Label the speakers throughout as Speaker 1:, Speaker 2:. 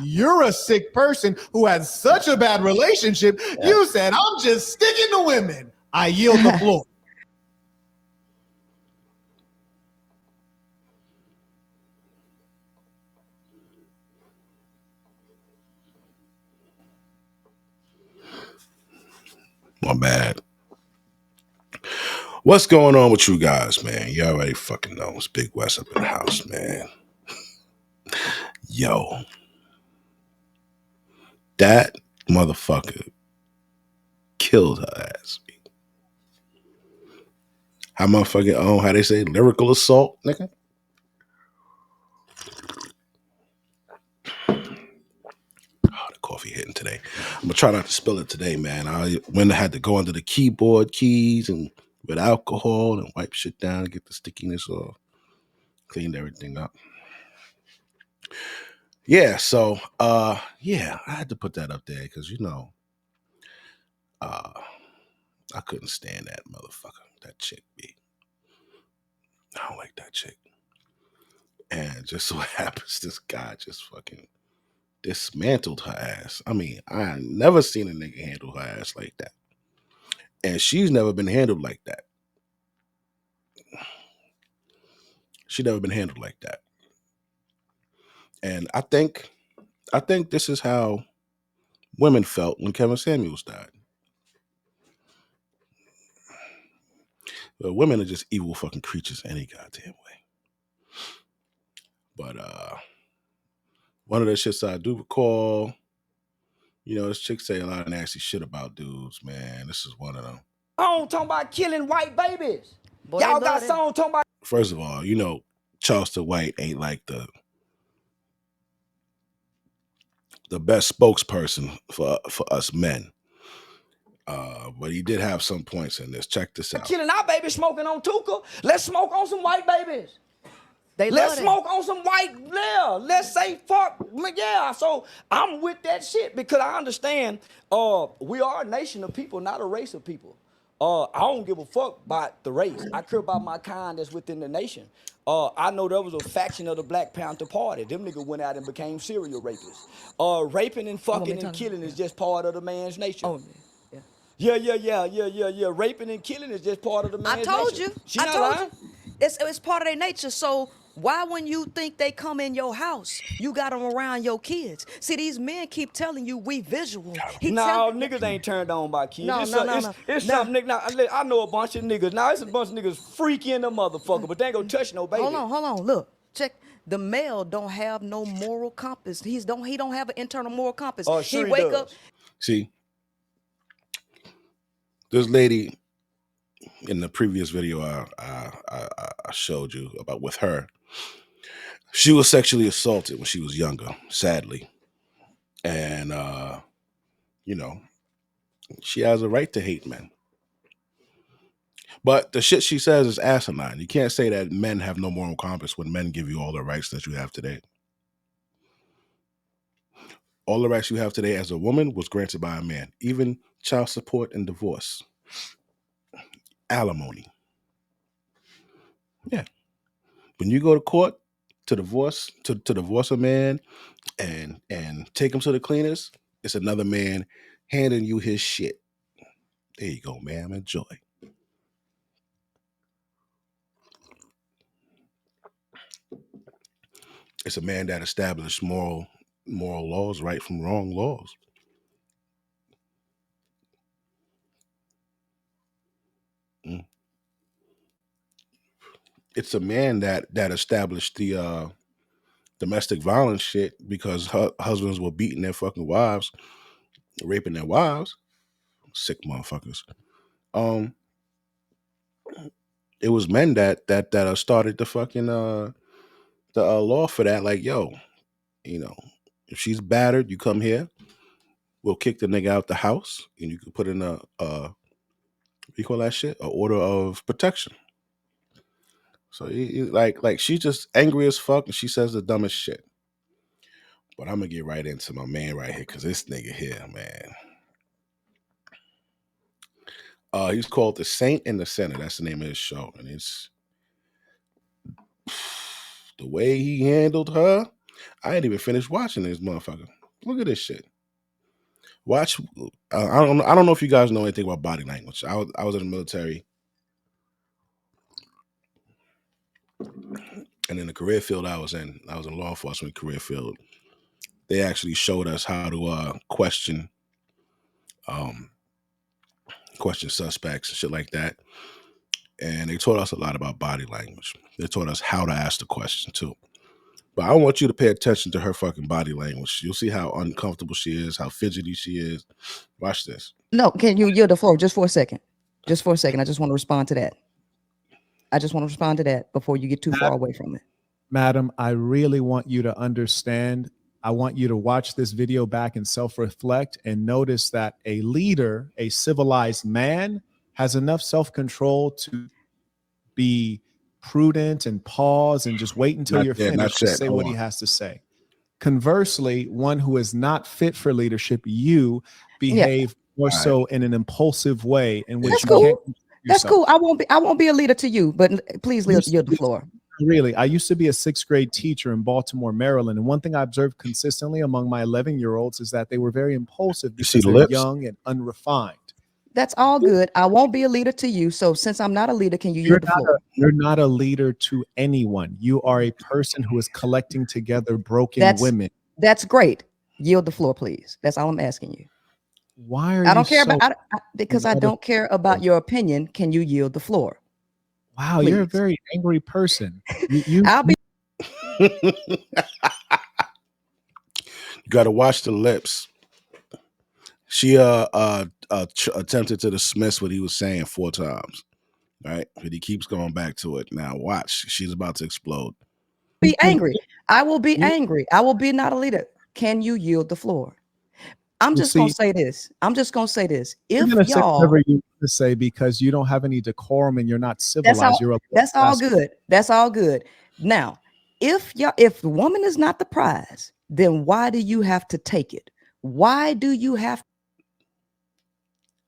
Speaker 1: You're a sick person who had such a bad relationship. You said, I'm just sticking to women. I yield the floor.
Speaker 2: My bad. What's going on with you guys, man? You already fucking know. It's Big West up in the house, man. Yo. That motherfucker killed her ass. How motherfucking, how they say, lyrical assault, nigga? Oh, the coffee hitting today. I'm gonna try not to spill it today, man. I had to go under the keyboard keys and with alcohol and wipe shit down and get the stickiness off. Cleaned everything up. Yeah, so yeah, I had to put that up there because I couldn't stand that motherfucker, that chick B. I don't like that chick. And just so happens this guy just fucking dismantled her ass. I mean, I never seen a nigga handle her ass like that. And she's never been handled like that. She never been handled like that. And I think this is how women felt when Kevin Samuels died. Well, women are just evil fucking creatures any goddamn way. But one of the shits I do recall, this chick say a lot of nasty shit about dudes, man. This is one of them.
Speaker 3: I'm talking about killing white babies. Boy, y'all got songs talking about.
Speaker 2: First of all, Charleston White ain't like the best spokesperson for us men. But he did have some points in this. Check this out.
Speaker 3: Killing our babies smoking on Tuka. Let's smoke on some white babies. Let's smoke on some white, yeah. Let's say fuck, yeah. So I'm with that shit because I understand we are a nation of people, not a race of people. I don't give a fuck about the race. I care about my kind that's within the nation. I know there was a faction of the Black Panther Party. Them niggas went out and became serial rapists. Raping and fucking and killing is just part of the man's nature. Oh, yeah. Raping and killing is just part of the man's nature.
Speaker 4: I told you. It's part of their nature. So why when you think they come in your house, you got them around your kids? See, these men keep telling you we visual.
Speaker 3: Niggas ain't turned on by kids.
Speaker 4: No.
Speaker 3: It's something, nigga. Now, I know a bunch of niggas. Now, it's a bunch of niggas freaky in the motherfucker, but they ain't gonna touch no baby.
Speaker 4: Hold on. Look, check. The male don't have no moral compass. He don't have an internal moral compass.
Speaker 3: Sure he wake up.
Speaker 2: See, this lady in the previous video I showed you about with her, she was sexually assaulted when she was younger, sadly. And, she has a right to hate men. But the shit she says is asinine. You can't say that men have no moral compass when men give you all the rights that you have today. All the rights you have today as a woman was granted by a man. Even child support and divorce. Alimony. Yeah. When you go to court to divorce a man and take him to the cleaners, it's another man handing you his shit. There you go, ma'am. Enjoy. It's a man that established moral laws, right from wrong laws. It's a man that established the domestic violence shit because husbands were beating their fucking wives, raping their wives. Sick motherfuckers. It was men that started the fucking the law for that. Like, yo, if she's battered, you come here. We'll kick the nigga out the house, and you can put in what do you call that shit? An order of protection. So like she's just angry as fuck, and she says the dumbest shit. But I'm gonna get right into my man right here, cause this nigga here, man. He's called The Saint and the Sinner. That's the name of his show, and it's the way he handled her. I ain't even finished watching this motherfucker. Look at this shit. Watch. I don't know if you guys know anything about body language. I was in the military, and in the career field I was in law enforcement career field. They actually showed us how to question suspects and shit like that. And they taught us a lot about body language. They taught us how to ask the question too. But I want you to pay attention to her fucking body language. You'll see how uncomfortable she is, how fidgety she is. Watch this.
Speaker 4: No, can you yield the floor just for a second? Just for a second. I just want to respond to that. Before you get too far away from it.
Speaker 1: Madam, I really want you to understand. I want you to watch this video back and self-reflect and notice that a leader, a civilized man, has enough self-control to be prudent and pause and just wait until you're finished to say what he has to say. Conversely, one who is not fit for leadership, you behave more so in an impulsive way in which you can't.
Speaker 4: That's cool. I won't be a leader to you, but please yield the floor.
Speaker 1: Really, I used to be a 6th grade teacher in Baltimore, Maryland, and one thing I observed consistently among my 11-year-olds is that they were very impulsive because they're young and unrefined.
Speaker 4: That's all good. I won't be a leader to you. So since I'm not a leader, can you yield the floor?
Speaker 1: You're not a leader to anyone. You are a person who is collecting together broken women.
Speaker 4: That's great. Yield the floor, please. That's all I'm asking you.
Speaker 1: Why are
Speaker 4: I don't care about because I don't care about your opinion. Can you yield the floor?
Speaker 1: Wow, please. You're a very angry person.
Speaker 2: I'll be. You got to watch the lips. She attempted to dismiss what he was saying 4 times, right? But he keeps going back to it. Now watch, she's about to explode.
Speaker 4: Be angry. I will be angry. I will be not a leader. Can you yield the floor? I'm just gonna say this. If y'all,
Speaker 1: whatever you to say, because you don't have any decorum and you're not civilized.
Speaker 4: That's all good. That's all good. Now, if the woman is not the prize, then why do you have to take it? Why do you have?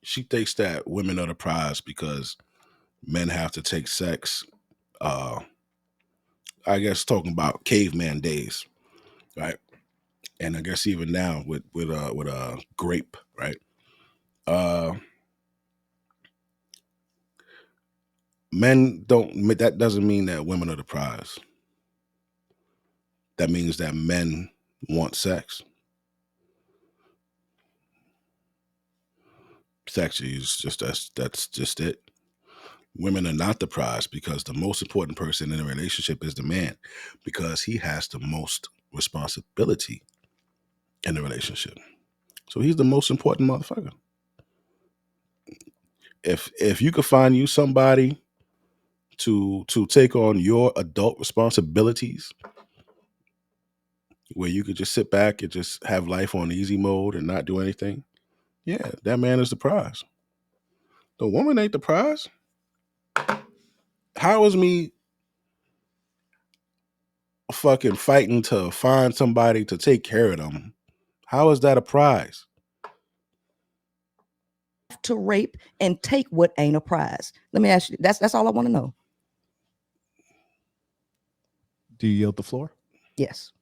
Speaker 2: She thinks that women are the prize because men have to take sex. I guess talking about caveman days, right? And I guess even now with grape, right? Men don't. That doesn't mean that women are the prize. That means that men want sex. Sex is just that's just it. Women are not the prize because the most important person in a relationship is the man because he has the most responsibility in the relationship. So he's the most important motherfucker. If you could find you somebody to take on your adult responsibilities where you could just sit back and just have life on easy mode and not do anything, yeah, that man is the prize. The woman ain't the prize. How is me fucking fighting to find somebody to take care of them? How is that a prize?
Speaker 4: To rape and take what ain't a prize. Let me ask you. That's all I want to know.
Speaker 1: Do you yield the floor?
Speaker 4: Yes.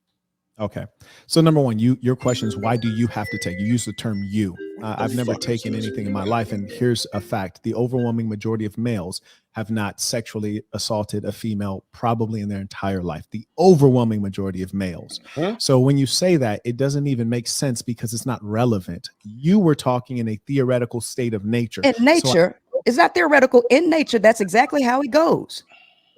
Speaker 1: Okay. So number one, your question is, why do you have to take? You use the term you. I've never taken anything in my life. And here's a fact. The overwhelming majority of males have not sexually assaulted a female probably in their entire life. The overwhelming majority of males. So when you say that, it doesn't even make sense because it's not relevant. You were talking in a theoretical state of nature.
Speaker 4: In nature, it's not theoretical. In nature, that's exactly how it goes.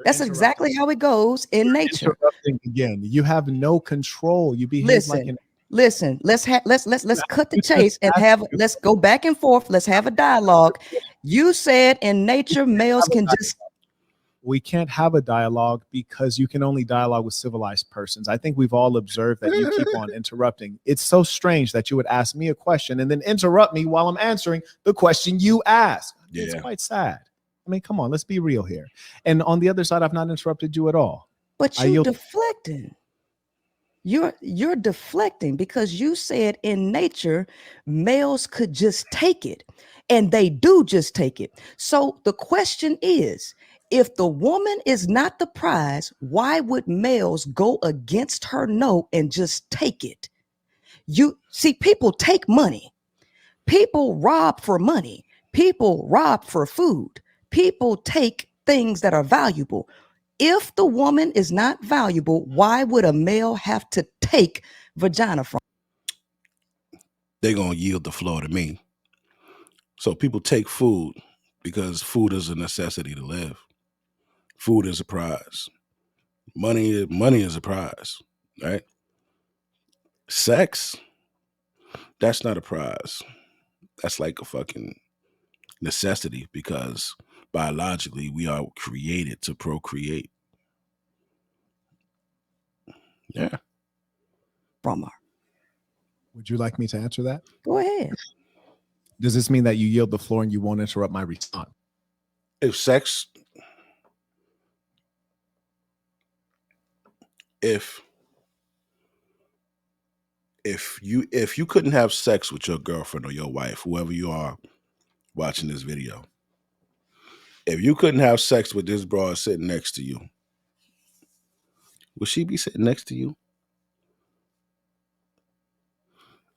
Speaker 4: That's exactly how it goes in nature.
Speaker 1: Again, you have no control. You behave
Speaker 4: listen. Let's cut the chase and let's go back and forth. Let's have a dialogue. You said in nature, males can just.
Speaker 1: We can't have a dialogue because you can only dialogue with civilized persons. I think we've all observed that you keep on interrupting. It's so strange that you would ask me a question and then interrupt me while I'm answering the question you asked. Yeah. It's quite sad. I mean, come on, let's be real here. And on the other side, I've not interrupted you at all.
Speaker 4: But you're deflecting. You're deflecting because you said in nature, males could just take it. And they do just take it. So the question is, If the woman is not the prize, why would males go against her no and just take it? You see, people take money. People rob for money. People rob for food. People take things that are valuable. If the woman is not valuable, why would a male have to take vagina from?
Speaker 2: They're gonna yield the floor to me. So people take food because food is a necessity to live. Food is a prize. Money is a prize, right? Sex, that's not a prize. That's like a fucking necessity because biologically we are created to procreate. Yeah.
Speaker 4: From her.
Speaker 1: Would you like me to answer that?
Speaker 4: Go ahead.
Speaker 1: Does this mean that you yield the floor and you won't interrupt my response?
Speaker 2: If sex, if you couldn't have sex with your girlfriend or your wife, whoever you are watching this video, if you couldn't have sex with this broad sitting next to you, would she be sitting next to you?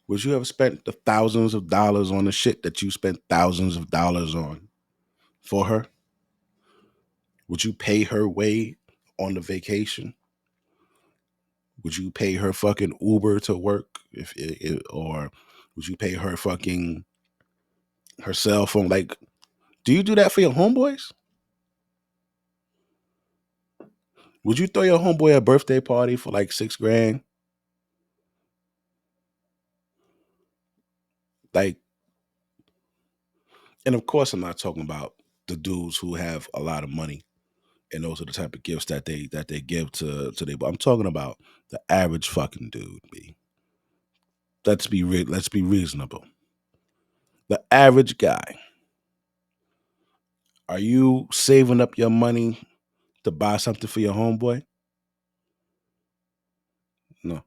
Speaker 2: Would you have spent the thousands of dollars on the shit that you spent thousands of dollars on for her? Would you pay her way on the vacation? Would you pay her fucking Uber to work or would you pay her fucking her cell phone? Like, do you do that for your homeboys? Would you throw your homeboy a birthday party for like $6,000? Like, and of course I'm not talking about the dudes who have a lot of money and those are the type of gifts that they give to their. But I'm talking about the average fucking dude. B. Let's be reasonable. The average guy. Are you saving up your money to buy something for your homeboy? No.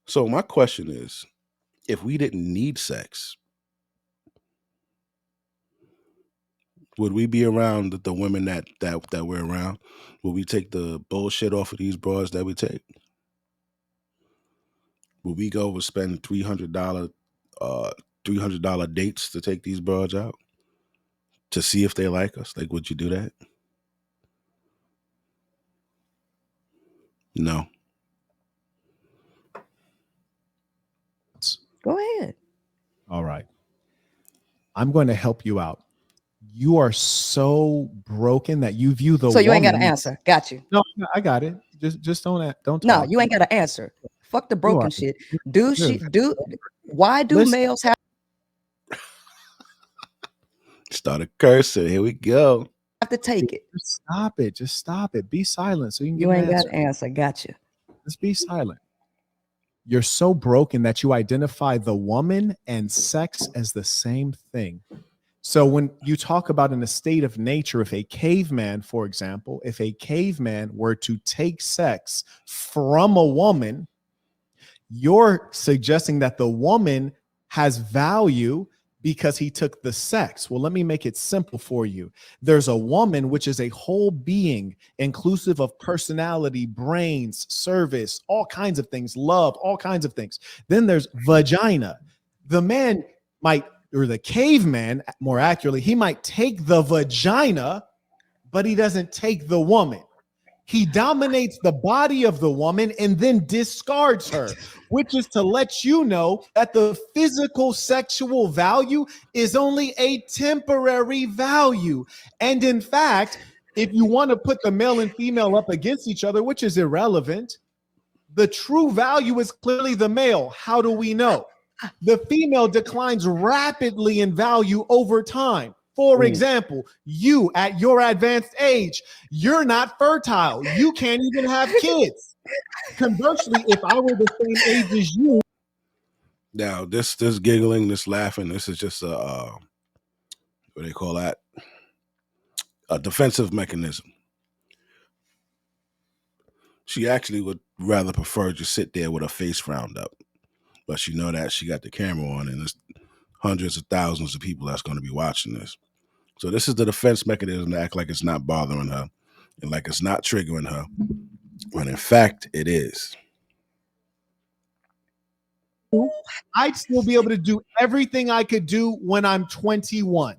Speaker 2: So my question is, if we didn't need sex, would we be around the women that we're around? Would we take the bullshit off of these broads that we take? Would we go and spend $300 dates to take these broads out to see if they like us? Like, would you do that? No.
Speaker 4: Go ahead.
Speaker 1: All right. I'm going to help you out. You are so broken that you view the
Speaker 4: So you ain't got
Speaker 1: woman-
Speaker 4: to answer. Got you.
Speaker 1: No, I got it. Just don't talk.
Speaker 4: No, you ain't got to answer. Fuck the broken
Speaker 1: are.
Speaker 4: shit.
Speaker 1: You're-
Speaker 4: Why do
Speaker 1: Listen.
Speaker 4: males have
Speaker 2: Started cursing. Here we go.
Speaker 4: to take it?
Speaker 1: Just stop it. Just stop it. Be silent so you can
Speaker 4: You
Speaker 1: get
Speaker 4: ain't
Speaker 1: an
Speaker 4: got
Speaker 1: answer.
Speaker 4: to answer. Got you.
Speaker 1: Just be silent. You're so broken that you identify the woman and sex as the same thing. So when you talk about in a state of nature, if a caveman, for example, if a caveman were to take sex from a woman, you're suggesting that the woman has value because he took the sex. Well, let me make it simple for you. There's a woman, which is a whole being, inclusive of personality, brains, service, all kinds of things, love, all kinds of things. Then there's vagina. The man might, or the caveman, more accurately, he might take the vagina, but he doesn't take the woman. He dominates the body of the woman and then discards her, which is to let you know that the physical sexual value is only a temporary value. And in fact, if you want to put the male and female up against each other, which is irrelevant, the true value is clearly the male. How do we know? The female declines rapidly in value over time. For example, you at your advanced age, you're not fertile. You can't even have kids. Conversely, if I were the same age as you.
Speaker 2: Now, this giggling, this laughing, this is just a what do they call that? A defensive mechanism. She actually would rather prefer to sit there with her face frowned up. But she know that she got the camera on and it's hundreds of thousands of people that's going to be watching this. So this is the defense mechanism to act like it's not bothering her and like it's not triggering her, when in fact it is.
Speaker 1: I'd still be able to do everything I could do when I'm 21.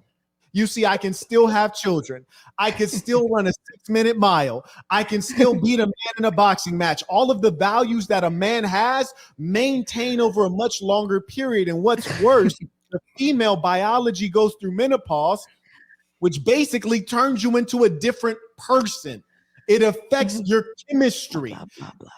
Speaker 1: You see, I can still have children. I can still run a 6-minute mile. I can still beat a man in a boxing match. All of the values that a man has maintain over a much longer period. And what's worse, the female biology goes through menopause, which basically turns you into a different person. It affects your chemistry.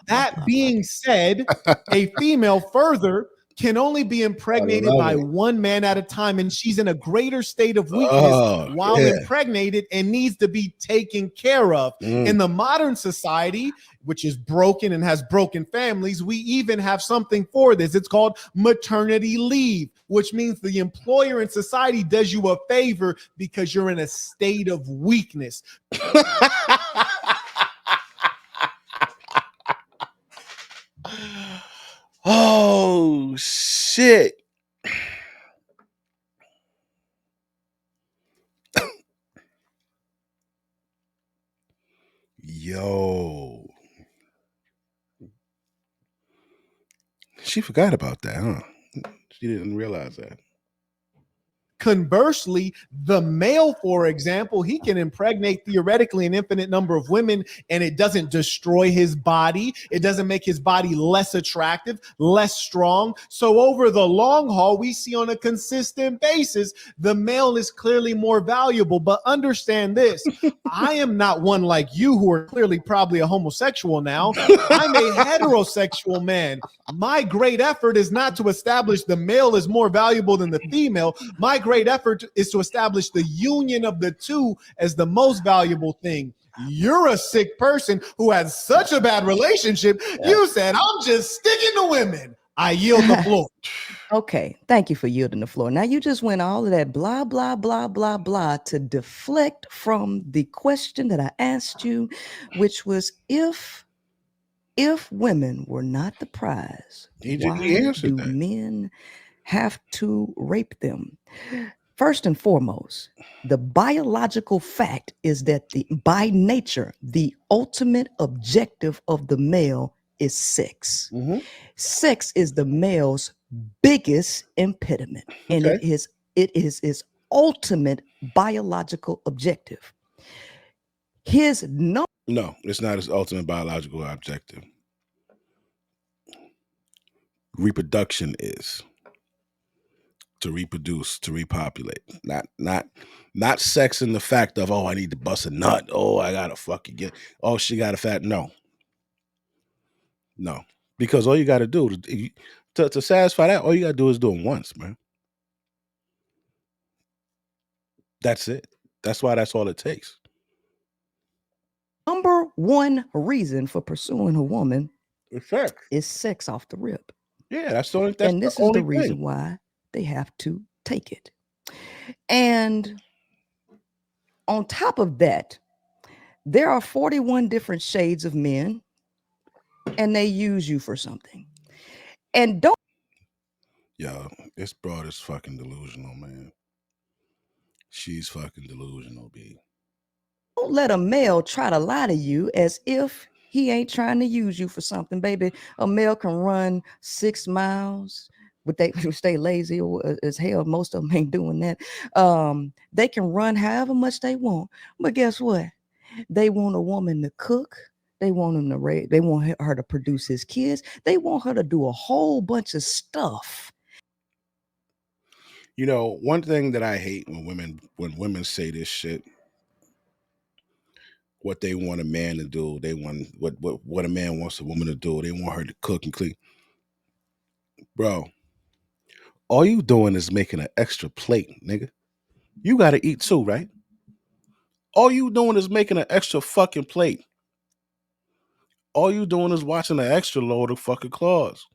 Speaker 1: That being said, a female further can only be impregnated by one man at a time, and she's in a greater state of weakness while impregnated and needs to be taken care of. In the modern society, which is broken and has broken families, we even have something for this. It's called maternity leave, which means the employer in society does you a favor because you're in a state of weakness.
Speaker 2: Oh shit. Yo. She forgot about that, huh? She didn't realize that.
Speaker 1: Conversely, the male, for example, he can impregnate theoretically an infinite number of women and it doesn't destroy his body. It doesn't make his body less attractive, less strong. So over the long haul, we see on a consistent basis, the male is clearly more valuable. But understand this, I am not one like you who are clearly probably a homosexual now. I'm a heterosexual man. My great effort is not to establish the male is more valuable than the female. My great effort is to establish the union of the two as the most valuable thing. You're a sick person who has such a bad relationship. You said, I'm just sticking to women. I yield the floor.
Speaker 4: Okay, thank you for yielding the floor. Now you just went all of that blah, blah, blah, blah, blah to deflect from the question that I asked you, which was if women were not the prize, why do men have to rape them? First and foremost, the biological fact is that by nature, the ultimate objective of the male is sex.
Speaker 2: Mm-hmm.
Speaker 4: Sex is the male's biggest impediment, and it is his ultimate biological objective. No,
Speaker 2: it's not his ultimate biological objective. Reproduction is to reproduce, to repopulate, not sex in the fact of, oh, I need to bust a nut, oh, I gotta fuck again, oh, she got a fat. No, because all you got to do to satisfy that, all you got to do is do it once, man. That's it. That's why that's all it takes.
Speaker 4: Number one reason for pursuing a woman
Speaker 2: sex.
Speaker 4: Is sex off the rip.
Speaker 2: Yeah, that's the only.
Speaker 4: And this is the reason why they have to take it. And on top of that, there are 41 different shades of men, and they use you for something. And don't.
Speaker 2: Yo, this broad is fucking delusional, man. She's fucking delusional, B.
Speaker 4: Don't let a male try to lie to you as if he ain't trying to use you for something, baby. A male can run 6 miles, but they stay lazy as hell. Most of them ain't doing that. They can run however much they want, but guess what? They want a woman to cook. They want him to raise. They want her to produce his kids. They want her to do a whole bunch of stuff.
Speaker 2: You know, one thing that I hate when women say this shit, what they want a man to do, they want what a man wants a woman to do. They want her to cook and clean. Bro, all you doing is making an extra plate, nigga. You got to eat too, right? All you doing is making an extra fucking plate. All you doing is watching an extra load of fucking clothes.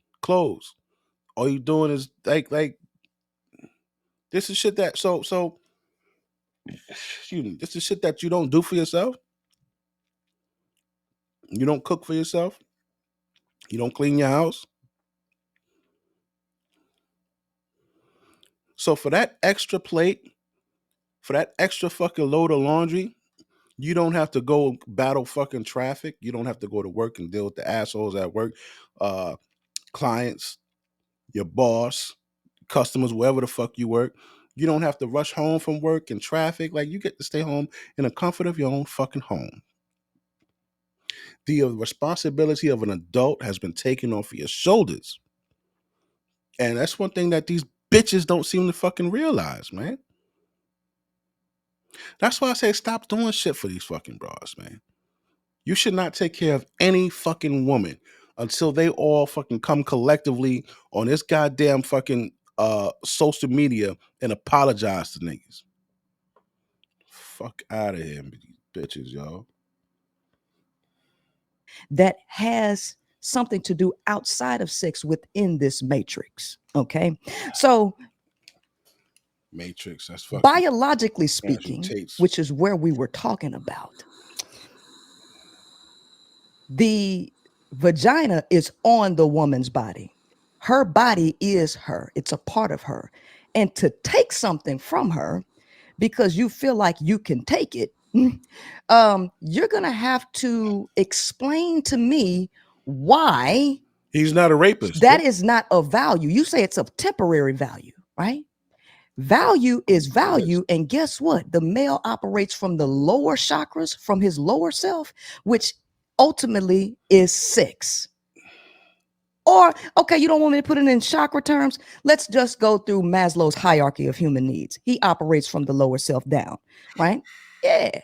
Speaker 2: All you doing is like this is shit that this is shit that you don't do for yourself. You don't cook for yourself. You don't clean your house. So for that extra plate, for that extra fucking load of laundry, you don't have to go battle fucking traffic. You don't have to go to work and deal with the assholes at work, clients, your boss, customers, wherever the fuck you work. You don't have to rush home from work and traffic. Like, you get to stay home in the comfort of your own fucking home. The responsibility of an adult has been taken off your shoulders. And that's one thing that these bitches don't seem to fucking realize, man. That's why I say stop doing shit for these fucking bras, man. You should not take care of any fucking woman until they all fucking come collectively on this goddamn fucking social media and apologize to niggas. Fuck out of here, bitches, y'all.
Speaker 4: That has something to do outside of sex within this matrix. Okay. So
Speaker 2: Matrix, that's fucking
Speaker 4: biologically speaking,
Speaker 2: Tates.
Speaker 4: which is where we were talking about, the vagina is on the woman's body. Her body is her. It's a part of her. And to take something from her because you feel like you can take it, you're going to have to explain to me why
Speaker 2: He's not a rapist.
Speaker 4: that is not of value. You say it's of temporary value, right? Value is value. And guess what? The male operates from the lower chakras, from his lower self, which ultimately is sex. Or, okay, you don't want me to put it in chakra terms? Let's just go through Maslow's hierarchy of human needs. He operates from the lower self down, right? Yeah.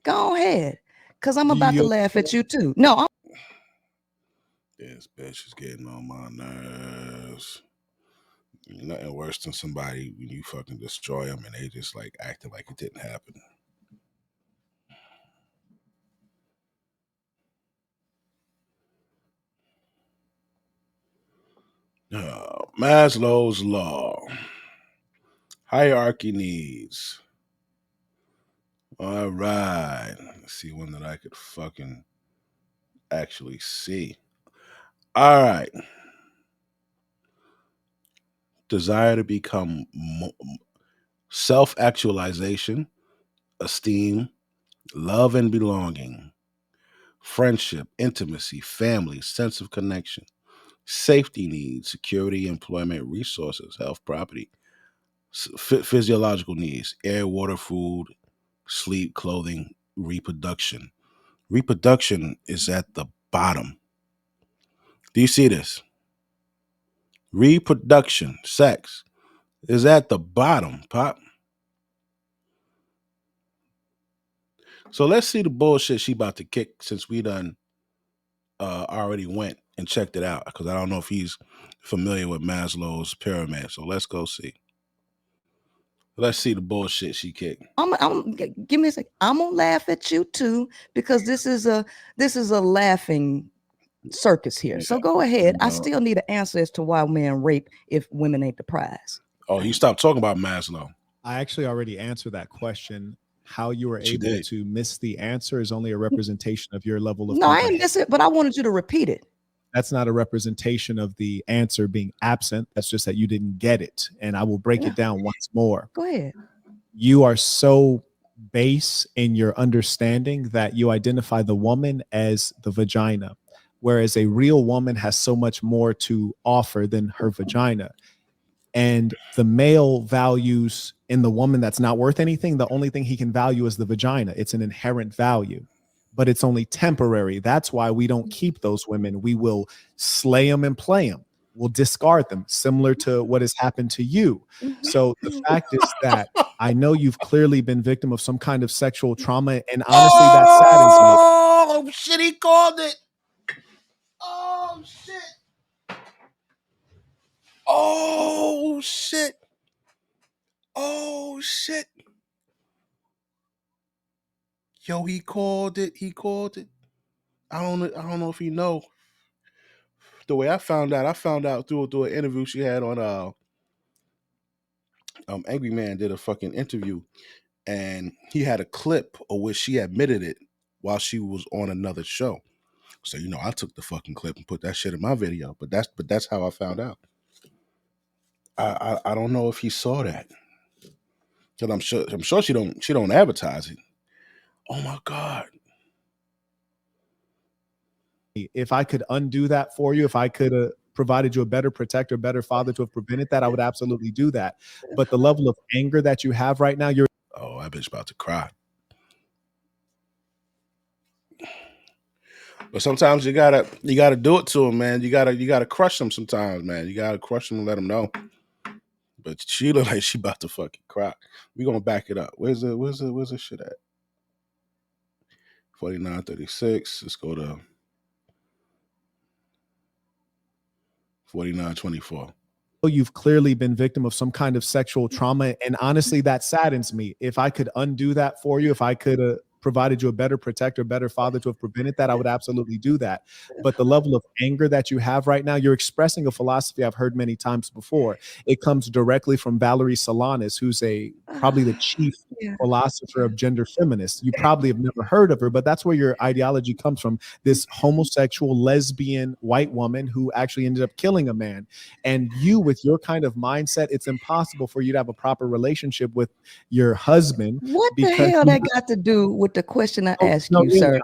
Speaker 4: Go ahead. Because I'm about to laugh at you too. No,
Speaker 2: This bitch is getting on my nerves. Nothing worse than somebody when you fucking destroy them and they just like acting like it didn't happen. Maslow's law. Hierarchy needs. All right. Let's see one that I could fucking actually see. All right. Desire to become self-actualization, esteem, love and belonging, friendship, intimacy, family, sense of connection, safety needs, security, employment, resources, health, property, physiological needs, air, water, food, sleep, clothing, reproduction. Reproduction is at the bottom. Do you see this? Reproduction, sex, is at the bottom, Pop. So let's see the bullshit she about to kick since we done already went and checked it out, because I don't know if he's familiar with Maslow's pyramid. So let's go see. Let's see the bullshit she kicked.
Speaker 4: give me a second. I'm gonna laugh at you too, because this is a laughing circus here. So go ahead. I still need an answer as to why men rape if women ain't the prize.
Speaker 2: Oh, you stopped talking about Maslow.
Speaker 1: I actually already answered that question. How you were
Speaker 2: She
Speaker 1: able
Speaker 2: did.
Speaker 1: to miss the answer is only a representation of your level of
Speaker 4: No, I ain't miss it, but I wanted you to repeat it.
Speaker 1: That's not a representation of the answer being absent. That's just that you didn't get it. And I will break it down once more.
Speaker 4: Go ahead.
Speaker 1: You are so base in your understanding that you identify the woman as the vagina, whereas a real woman has so much more to offer than her vagina. And the male values in the woman that's not worth anything, the only thing he can value is the vagina. It's an inherent value, but it's only temporary. That's why we don't keep those women. We will slay them and play them. We'll discard them, similar to what has happened to you. So the fact is that I know you've clearly been victim of some kind of sexual trauma, and honestly, that saddens me.
Speaker 2: Oh shit, he called it. Oh shit. Oh shit. Oh shit. Yo, he called it. He called it. I don't know if he know. The way I found out through an interview she had on Angry Man did a fucking interview, and he had a clip of which she admitted it while she was on another show. So I took the fucking clip and put that shit in my video. But that's how I found out. I don't know if he saw that. Cause I'm sure she don't advertise it. Oh my God.
Speaker 1: If I could undo that for you, if I could have provided you a better protector, better father to have prevented that, I would absolutely do that. But the level of anger that you have right now, you're
Speaker 2: Oh, that bitch about to cry. But sometimes you gotta do it to him, man. You gotta crush him sometimes, man. You gotta crush him and let him know. But she look like she about to fucking cry. We gonna back it up. Where's the shit at? 49.36. Let's go to 49.24.
Speaker 1: you've clearly been victim of some kind of sexual trauma. And honestly, that saddens me. If I could undo that for you, if I could have provided you a better protector, better father to have prevented that, I would absolutely do that. But the level of anger that you have right now, you're expressing a philosophy I've heard many times before. It comes directly from Valerie Solanas, who's probably the chief philosopher of gender feminists. You probably have never heard of her, but that's where your ideology comes from. This homosexual, lesbian, white woman who actually ended up killing a man. And you, with your kind of mindset, it's impossible for you to have a proper relationship with your husband.
Speaker 4: What the hell that got to do with the question I asked you, sir?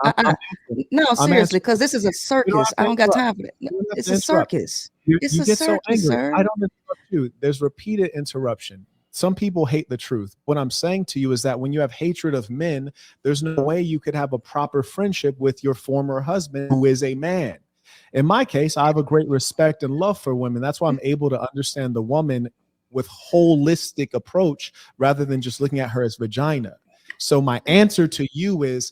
Speaker 4: No, seriously, because this is a circus. I don't got time for that. No, it's a circus. It's a circus, sir.
Speaker 1: I don't interrupt you. There's repeated interruption. Some people hate the truth. What I'm saying to you is that when you have hatred of men, there's no way you could have a proper friendship with your former husband who is a man. In my case, I have a great respect and love for women. That's why I'm able to understand the woman with holistic approach rather than just looking at her as vagina. So my answer to you is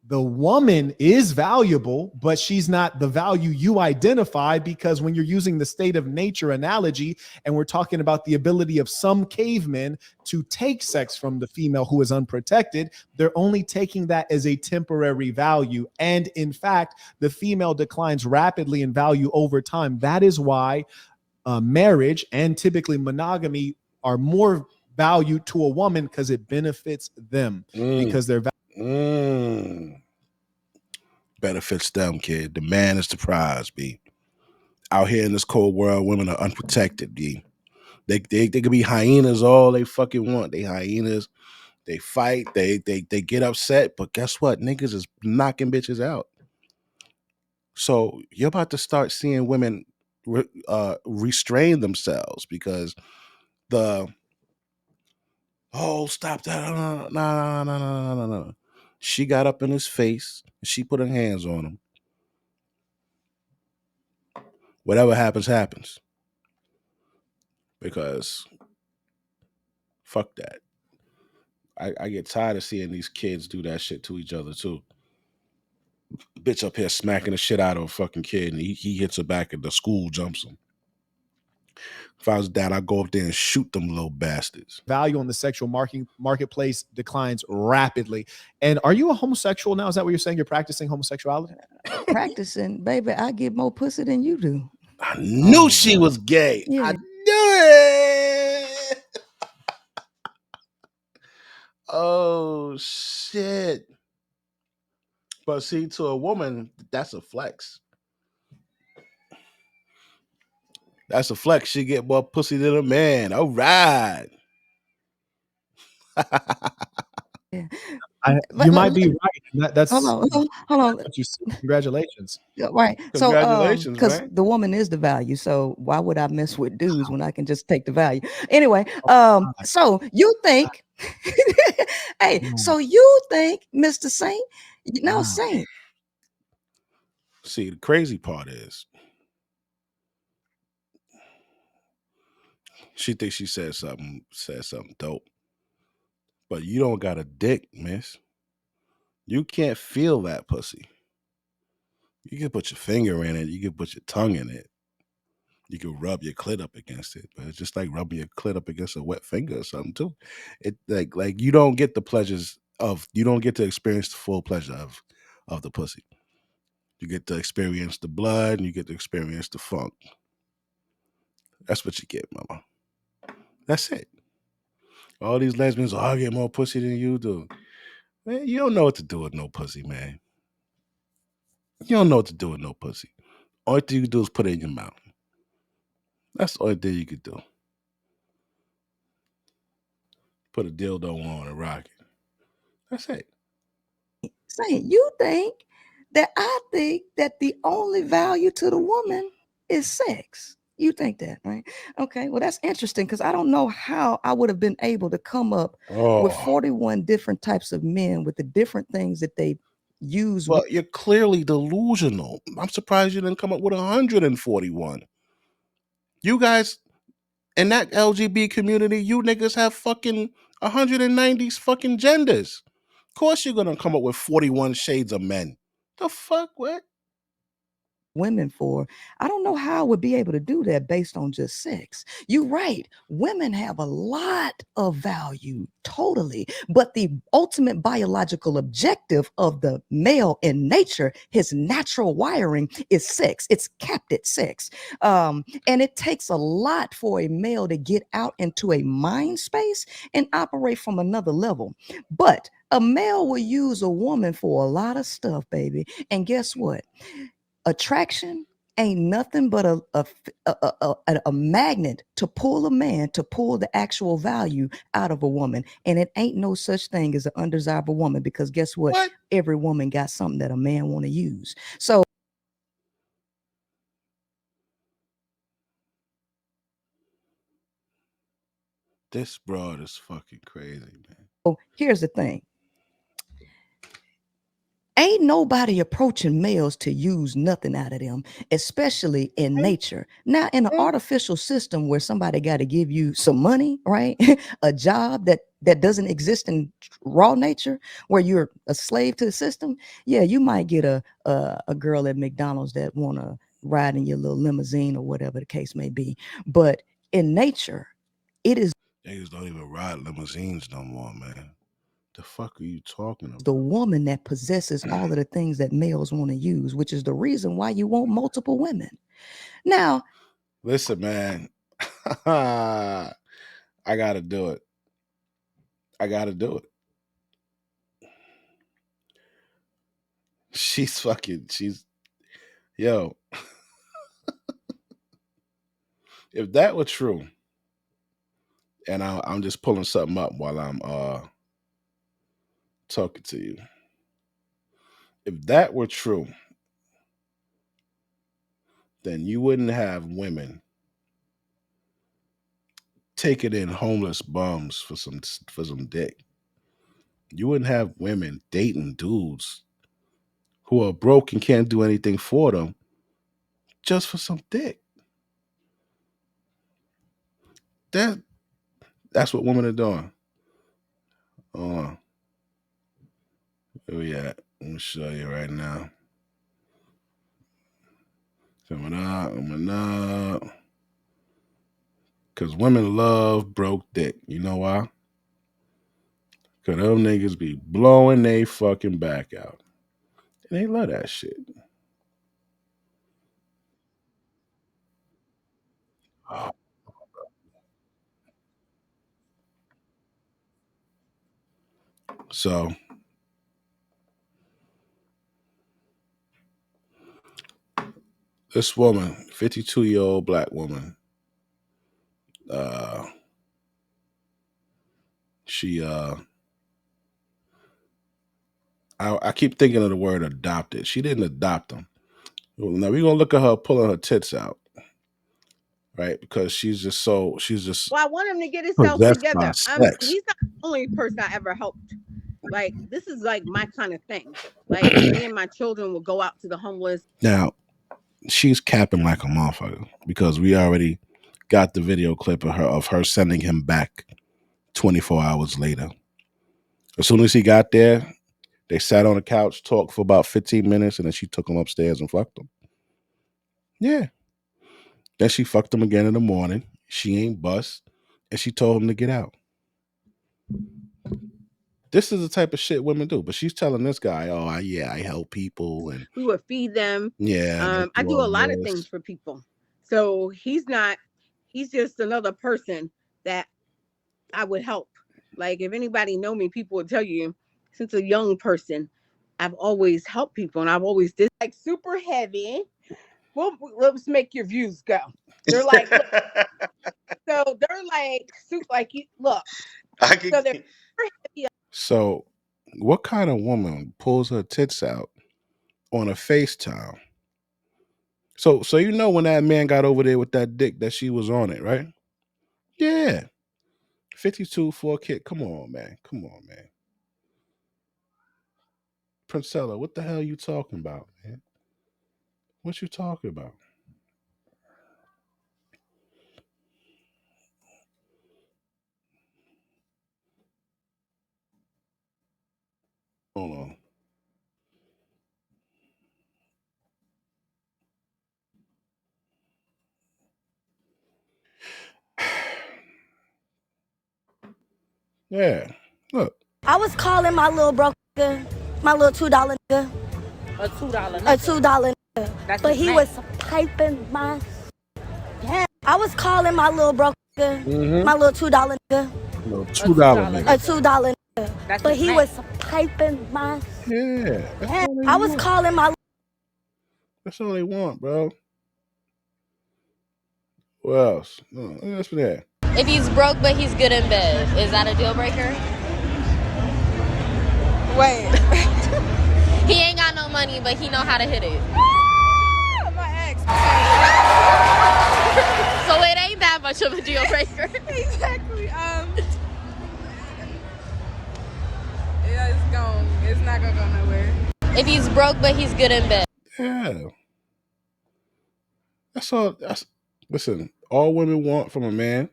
Speaker 1: the woman is valuable, but she's not the value you identify, because when you're using the state of nature analogy and we're talking about the ability of some cavemen to take sex from the female who is unprotected, they're only taking that as a temporary value. And in fact, the female declines rapidly in value over time. That is why marriage and typically monogamy are more value to a woman, because it benefits them, because they're
Speaker 2: benefits them, kid. The man is the prize, B. Out here in this cold world, women are unprotected, B. They could be hyenas all they fucking want. They hyenas. They fight. They get upset. But guess what? Niggas is knocking bitches out. So you're about to start seeing women restrain themselves because stop that. No. She got up in his face. She put her hands on him. Whatever happens, happens. Because fuck that. I get tired of seeing these kids do that shit to each other too. Bitch up here smacking the shit out of a fucking kid, and he hits her back and the school jumps him. If I was dad, I'd go up there and shoot them little bastards.
Speaker 1: Value on the sexual marketplace declines rapidly. And are you a homosexual now? Is that what you're saying? You're practicing homosexuality?
Speaker 4: Practicing, baby. I get more pussy than you do.
Speaker 2: I knew she was gay.
Speaker 4: Yeah.
Speaker 2: I knew it. Oh shit. But see, to a woman, that's a flex. That's a flex. She get more pussy than a man. All right.
Speaker 1: You might be right. That's
Speaker 4: hold on.
Speaker 1: Congratulations.
Speaker 4: Right.
Speaker 2: Congratulations,
Speaker 4: because
Speaker 2: man.
Speaker 4: the woman is the value. So why would I mess with dudes when I can just take the value? Anyway, so you think, so you think, Mr. Saint, Saint.
Speaker 2: See, the crazy part is she thinks she said something dope. But you don't got a dick, miss. You can't feel that pussy. You can put your finger in it. You can put your tongue in it. You can rub your clit up against it. But it's just like rubbing your clit up against a wet finger or something too. It like you don't get the pleasures of, you don't get to experience the full pleasure of the pussy. You get to experience the blood and you get to experience the funk. That's what you get, mama. That's it. All these lesbians, I get more pussy than you do. Man, you don't know what to do with no pussy, man. You don't know what to do with no pussy. All thing you can do is put it in your mouth. That's the only thing you could do. put a dildo on and rock it. That's it.
Speaker 4: Saying you think that I think that the only value to the woman is sex. You think that, right? Okay, well, that's interesting because I don't know how I would have been able to come up with 41 different types of men with the different things that they use.
Speaker 2: Well, you're clearly delusional. I'm surprised you didn't come up with 141. You guys in that LGBT community, you niggas have fucking 190 fucking genders. Of course you're gonna come up with 41 shades of men. The fuck, what?
Speaker 4: Women for. I don't know how I would be able to do that based on just sex. You're right. Women have a lot of value, totally. But the ultimate biological objective of the male in nature, his natural wiring, is sex. It's capped at sex. And it takes a lot for a male to get out into a mind space and operate from another level. But a male will use a woman for a lot of stuff, baby. And guess what? Attraction ain't nothing but a magnet to pull a man, to pull the actual value out of a woman. And it ain't no such thing as an undesirable woman, because guess what? Every woman got something that a man want to use. So
Speaker 2: this broad is fucking crazy, man.
Speaker 4: so here's the thing. Ain't nobody approaching males to use nothing out of them, especially in nature. Now, in an artificial system where somebody got to give you some money, right? A job that doesn't exist in raw nature, where you're a slave to the system. Yeah, you might get a girl at McDonald's that want to ride in your little limousine or whatever the case may be. But in nature, it is.
Speaker 2: Niggas don't even ride limousines no more, man. The fuck are you talking about?
Speaker 4: The woman that possesses all of the things that males want to use, which is the reason why you want multiple women. Now,
Speaker 2: listen, man, I gotta do it. I gotta do it. She's yo. If that were true, and I'm just pulling something up while I'm talking to you. If that were true, then you wouldn't have women taking in homeless bums for some dick. You wouldn't have women dating dudes who are broke and can't do anything for them just for some dick. That's what women are doing. Where we at? Let me show you right now. Coming up. Because women love broke dick. You know why? Because them niggas be blowing they fucking back out. And they love that shit. Oh. So, this woman, 52-year-old black woman, she I keep thinking of the word adopted. She didn't adopt them. Now we're gonna look at her pulling her tits out, right? Because she's just
Speaker 5: Well, I want him to get himself together. He's not the only person I ever helped. Like, this is like my kind of thing. Like, me and my children will go out to the homeless.
Speaker 2: Now, she's capping like a motherfucker because we already got the video clip of her sending him back 24 hours later. As soon as he got there, they sat on the couch, talked for about 15 minutes, and then she took him upstairs and fucked him. Yeah. Then she fucked him again in the morning. She ain't bust, and she told him to get out. This is the type of shit women do. But she's telling this guy, "Oh, I help people, and
Speaker 5: we would feed them.
Speaker 2: Yeah,
Speaker 5: I do a lot of things for people. So he's just another person that I would help. Like, if anybody know me, people will tell you, since a young person, I've always helped people, and I've always did like super heavy. Well, let's make your views go. They're like, look. So they're like, look,
Speaker 2: I can.
Speaker 5: So they're
Speaker 2: So, what kind of woman pulls her tits out on a FaceTime? So you know when that man got over there with that dick that she was on it, right? Yeah. 52 for a kid. Come on, man. Come on, man. Princella, what the hell you talking about, man? What you talking about? Hold on. Yeah. Look.
Speaker 6: I was calling my little broke nigga, my little $2 nigga, a $2 nigga, but he was piping my. I was calling my little broke nigga, my little $2 nigga,
Speaker 2: No, $2
Speaker 6: a
Speaker 2: nigga.
Speaker 6: $2 nigga, but he was piping my.
Speaker 2: Yeah. That's all they
Speaker 6: I was
Speaker 2: want.
Speaker 6: calling my.
Speaker 2: That's all they want, bro. What else? No, that's for that.
Speaker 7: If he's broke but he's good in bed, is that a deal breaker?
Speaker 8: Wait.
Speaker 7: He ain't got no money, but he know how to hit it.
Speaker 8: My ex.
Speaker 7: So it ain't that much of a deal breaker.
Speaker 8: Exactly. It's not gonna go nowhere.
Speaker 7: If he's broke but he's good in bed.
Speaker 2: Yeah. That's all. Listen, all women want from a man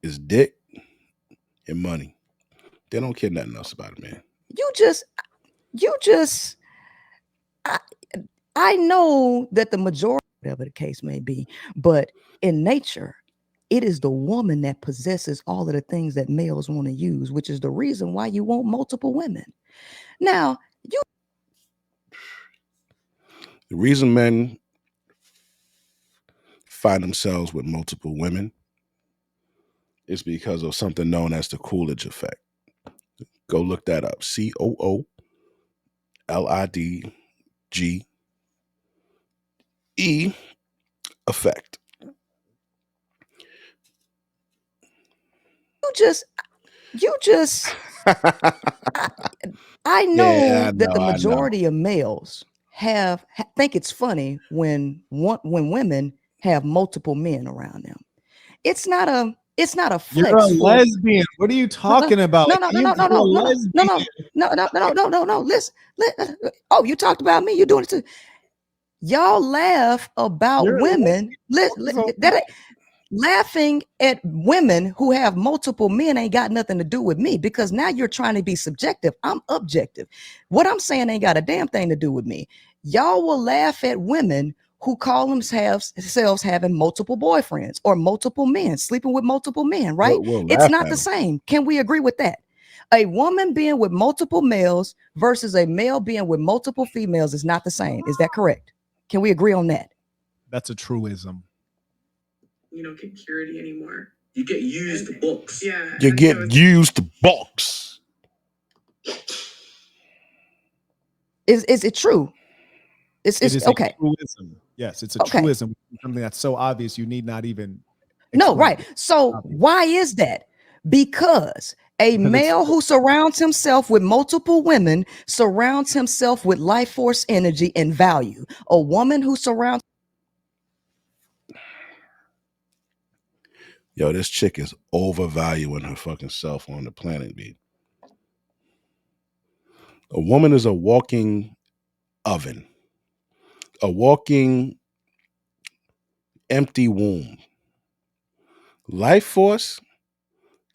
Speaker 2: is dick and money. They don't care nothing else about a man.
Speaker 4: I know that the majority, whatever the case may be, but in nature, it is the woman that possesses all of the things that males want to use, which is the reason why you want multiple women. Now,
Speaker 2: The reason men find themselves with multiple women is because of something known as the Coolidge effect. Go look that up. COOLIDGE effect.
Speaker 4: you just I know
Speaker 2: Yeah, I
Speaker 4: that
Speaker 2: know,
Speaker 4: the
Speaker 2: I know.
Speaker 4: majority of males think it's funny when women have multiple men around them. It's not a flex.
Speaker 1: You're a lesbian. What are you talking about?
Speaker 4: No,
Speaker 1: Like,
Speaker 4: no,
Speaker 1: you
Speaker 4: no, no,
Speaker 1: you're a
Speaker 4: no, no,
Speaker 1: lesbian.
Speaker 4: no, no, no, no, no, no, no, no. Listen. Oh, you talked about me. You're doing it too. Y'all laugh about
Speaker 1: You're a
Speaker 4: women.
Speaker 1: lesbian.
Speaker 4: Laughing at women who have multiple men ain't got nothing to do with me, because now you're trying to be subjective. I'm objective. What I'm saying ain't got a damn thing to do with me. Y'all will laugh at women who call themselves having multiple boyfriends or multiple men, sleeping with multiple men, right?
Speaker 2: We'll
Speaker 4: It's
Speaker 2: laugh
Speaker 4: not
Speaker 2: at
Speaker 4: the
Speaker 2: them.
Speaker 4: same. Can we agree with that? A woman being with multiple males versus a male being with multiple females is not the same. Is that correct? Can we agree on that?
Speaker 1: That's a truism.
Speaker 9: You don't get purity anymore. You get used the box. Yeah.
Speaker 2: You get used the box.
Speaker 4: Is it true?
Speaker 1: It is
Speaker 4: okay.
Speaker 1: a truism. Yes, it's a
Speaker 4: Okay.
Speaker 1: truism. Something that's so obvious you need not even
Speaker 4: No,
Speaker 1: explain
Speaker 4: right.
Speaker 1: it.
Speaker 4: So why is that? Because a male who surrounds himself with multiple women surrounds himself with life force, energy, and value. A woman who surrounds.
Speaker 2: Yo, this chick is overvaluing her fucking self on the planet, B. A woman is a walking oven, a walking empty womb. Life force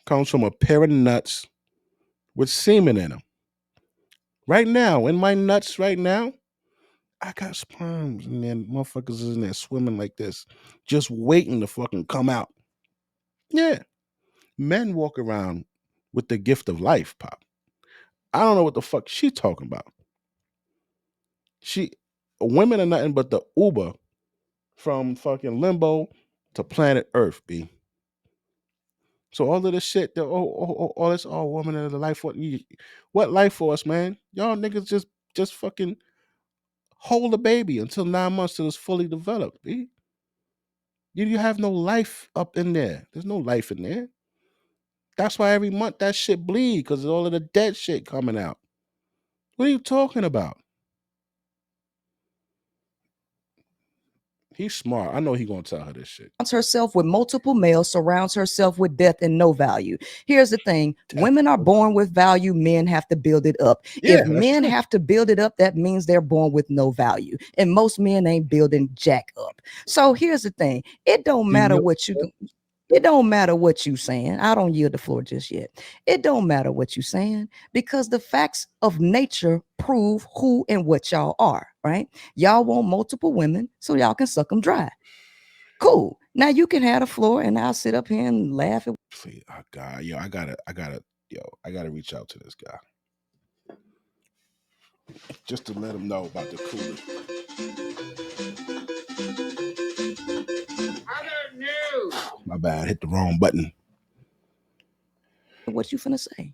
Speaker 2: comes from a pair of nuts with semen in them. Right now, in my nuts right now, I got sperms and then motherfuckers is in there swimming like this, just waiting to fucking come out. Yeah. Men walk around with the gift of life, Pop. I don't know what the fuck she talking about. Women are nothing but the Uber from fucking limbo to planet Earth, B. So all of this shit, all this woman of the life force. What life force, man? Y'all niggas just fucking hold a baby until 9 months till it's fully developed, B. You have no life up in there. There's no life in there. That's why every month that shit bleed, because all of the dead shit coming out. What are you talking about? He's smart. I know he gonna tell her this shit.
Speaker 4: Herself with multiple males, surrounds herself with death and no value. Here's the thing: women are born with value, men have to build it up.
Speaker 2: Yeah,
Speaker 4: If men have to build it up, that means they're born with no value. And most men ain't building jack up. So here's the thing: it don't matter what you it don't matter what you saying. I don't yield the floor just yet. It don't matter what you saying, because the facts of nature prove who and what y'all are, right? Y'all want multiple women so y'all can suck them dry. Cool. Now you can have the floor, and I'll sit up here and laugh.
Speaker 2: Please, oh God, I gotta reach out to this guy just to let him know about the cooler.
Speaker 9: Other news.
Speaker 2: My bad, hit the wrong button.
Speaker 4: What you finna say?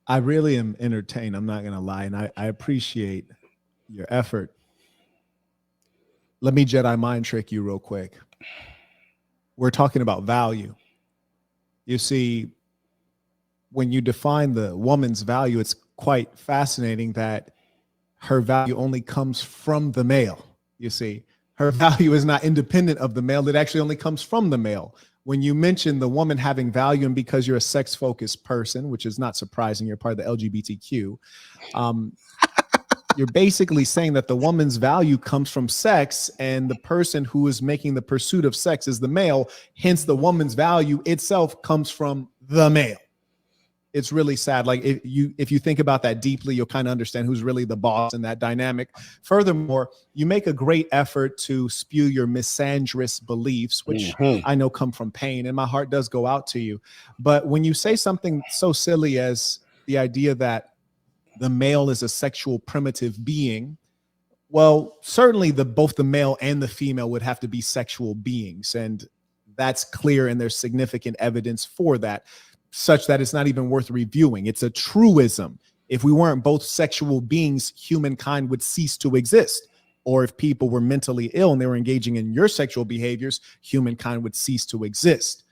Speaker 1: I really am entertained. I'm not going to lie. And I appreciate your effort. Let me Jedi mind trick you real quick. We're talking about value. You see, when you define the woman's value, it's quite fascinating that her value only comes from the male. You see, her value is not independent of the male. It actually only comes from the male. When you mention the woman having value, and because you're a sex-focused person, which is not surprising, you're part of the LGBTQ, you're basically saying that the woman's value comes from sex, and the person who is making the pursuit of sex is the male. Hence, the woman's value itself comes from the male. It's really sad. Like if you think about that deeply, you'll kind of understand who's really the boss in that dynamic. Furthermore, you make a great effort to spew your misandrous beliefs, which I know come from pain, and my heart does go out to you. But when you say something so silly as the idea that the male is a sexual primitive being, well, certainly both the male and the female would have to be sexual beings, and that's clear, and there's significant evidence for that, such that it's not even worth reviewing. It's a truism. If we weren't both sexual beings, humankind would cease to exist. Or if people were mentally ill and they were engaging in your sexual behaviors, humankind would cease to exist.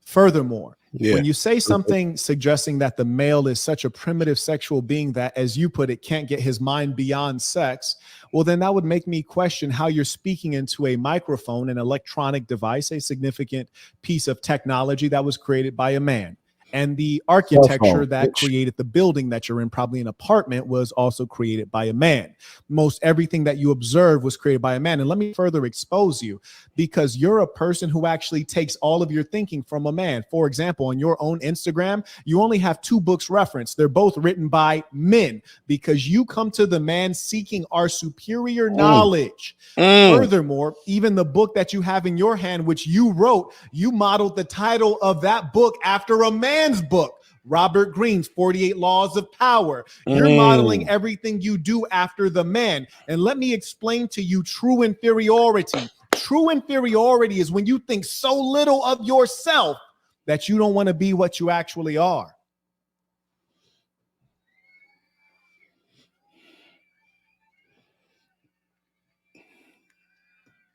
Speaker 1: Furthermore, when you say something suggesting that the male is such a primitive sexual being that, as you put it, can't get his mind beyond sex, well, then that would make me question how you're speaking into a microphone, an electronic device, a significant piece of technology that was created by a man. And the architecture that created the building that you're in, probably an apartment, was also created by a man. Most everything that you observe was created by a man. And let me further expose you, because you're a person who actually takes all of your thinking from a man. For example, on your own Instagram, you only have 2 books referenced. They're both written by men, because you come to the man seeking our superior knowledge. Furthermore, even the book that you have in your hand, which you wrote, you modeled the title of that book after a man's book, Robert Greene's 48 Laws of Power. You're modeling everything you do after the man. And let me explain to you true inferiority. True inferiority is when you think so little of yourself that you don't want to be what you actually are.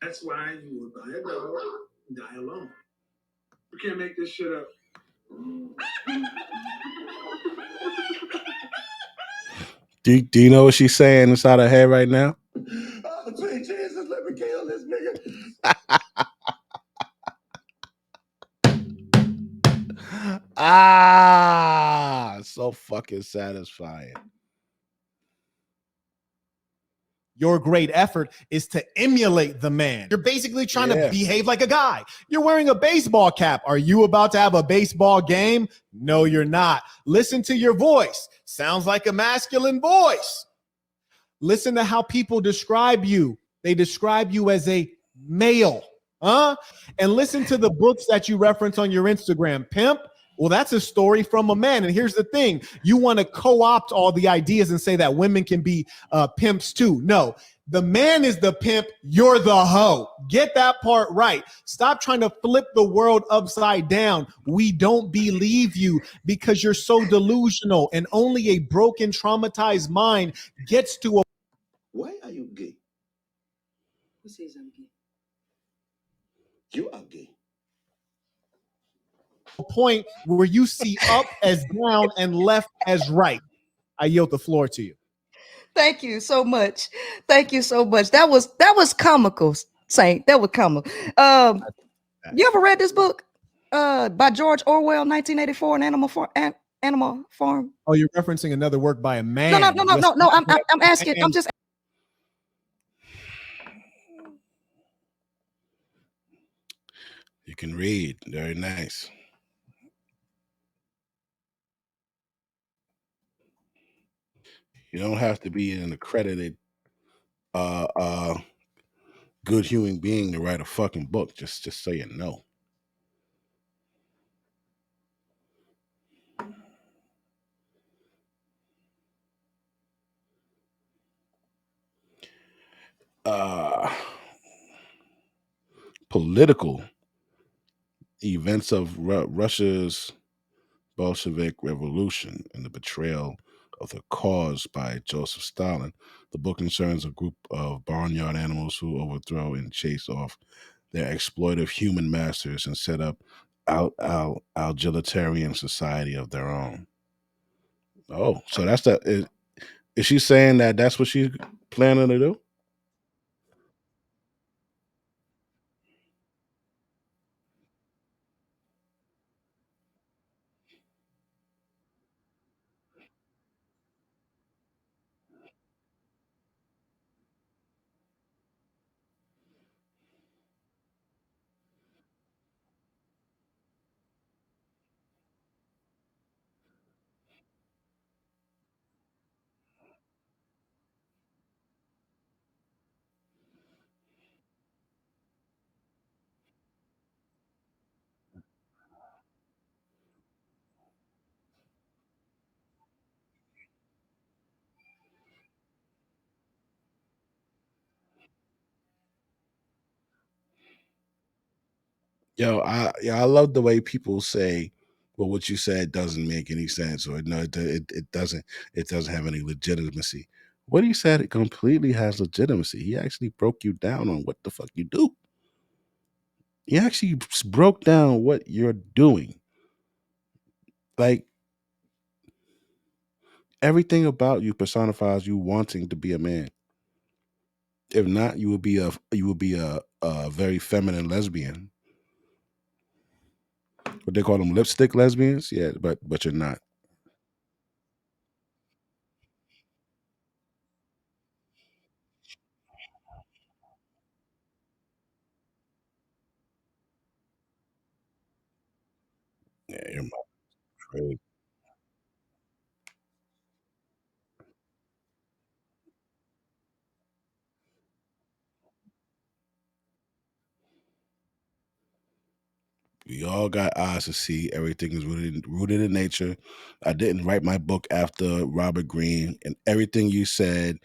Speaker 9: That's why you will buy a dog, die alone. You can't make this shit up.
Speaker 2: Do you know what she's saying inside her head right now?
Speaker 9: Oh, sweet Jesus, let me kill this nigga.
Speaker 2: So fucking satisfying.
Speaker 1: Your great effort is to emulate the man. You're basically trying to behave like a guy. You're wearing a baseball cap. Are you about to have a baseball game? No, you're not. Listen to your voice. Sounds like a masculine voice. Listen to how people describe you. They describe you as a male. And listen to the books that you reference on your Instagram. Pimp. Well, that's a story from a man. And here's the thing. You want to co-opt all the ideas and say that women can be pimps too. No, the man is the pimp. You're the hoe. Get that part right. Stop trying to flip the world upside down. We don't believe you because you're so delusional, and only a broken, traumatized mind gets to a...
Speaker 9: Why are you gay?
Speaker 10: Who says I'm gay?
Speaker 9: You are gay.
Speaker 1: point where you see up as down and left as right. I yield the floor to you.
Speaker 4: Thank you so much. Thank you so much. That was comical, Saint. That was comical. You ever read this book by George Orwell, 1984, Animal Farm?
Speaker 1: Oh, you're referencing another work by a man.
Speaker 4: No. I'm asking. I'm just.
Speaker 2: You can read. Very nice. You don't have to be an accredited good human being to write a fucking book, just so you know. Political events of Russia's Bolshevik Revolution and the betrayal of the cause by Joseph Stalin. The book concerns a group of barnyard animals who overthrow and chase off their exploitive human masters and set up egalitarian society of their own. Oh, so that's that. Is she saying that that's what she's planning to do? I love the way people say, "Well, what you said doesn't make any sense," or "No, it doesn't. It doesn't have any legitimacy." What he said, it completely has legitimacy. He actually broke you down on what the fuck you do. He actually broke down what you're doing. Like everything about you personifies you wanting to be a man. If not, you would be a very feminine lesbian. What they call them, lipstick lesbians. Yeah, but you're not. Yeah, you're not crazy. We all got eyes to see. Everything is rooted in nature. I didn't write my book after Robert Greene, and everything you said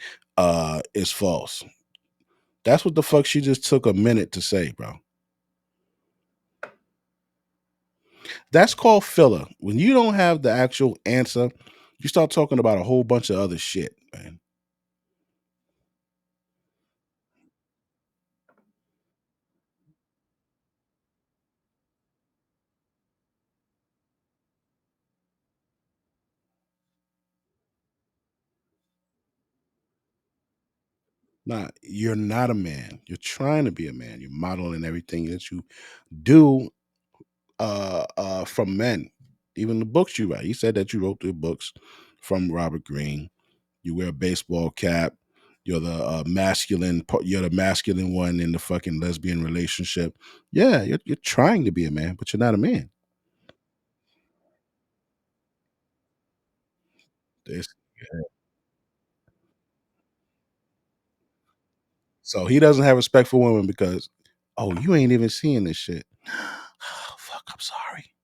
Speaker 2: is false. That's what the fuck she just took a minute to say, bro. That's called filler. When you don't have the actual answer, you start talking about a whole bunch of other shit, man. Nah, you're not a man. You're trying to be a man. You're modeling everything that you do from men. Even the books you write. He said that you wrote the books from Robert Greene. You wear a baseball cap. You're the masculine. You're the masculine one in the fucking lesbian relationship. Yeah, you're trying to be a man, but you're not a man. This, so he doesn't have respect for women because, oh, you ain't even seeing this shit. Oh, fuck, I'm sorry.